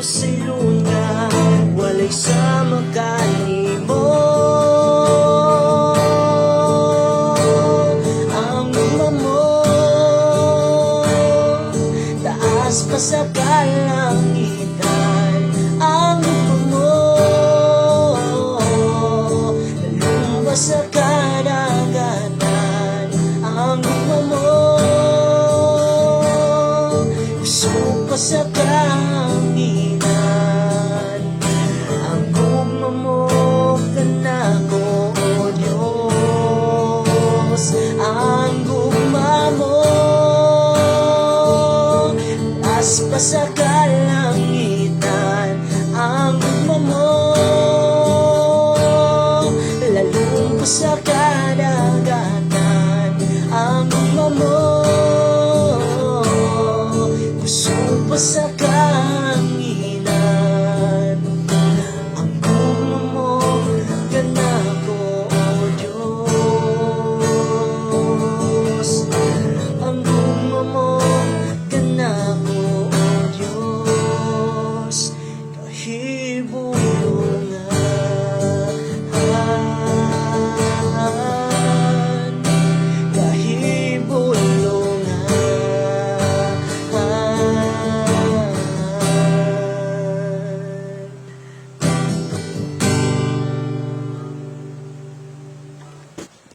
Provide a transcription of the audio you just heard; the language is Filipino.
pasilunga, walay sama kanimo. Ang luma mo taas pa sa kalangitan. Ang luma mo lalumba sa kadagatan. Ang luma mo pa sa kahanginan. Ang gugma mo kanako, O Diyos. Ang gugma mo taas pa sa kalangitan. Ang gugma mo lalong pa sa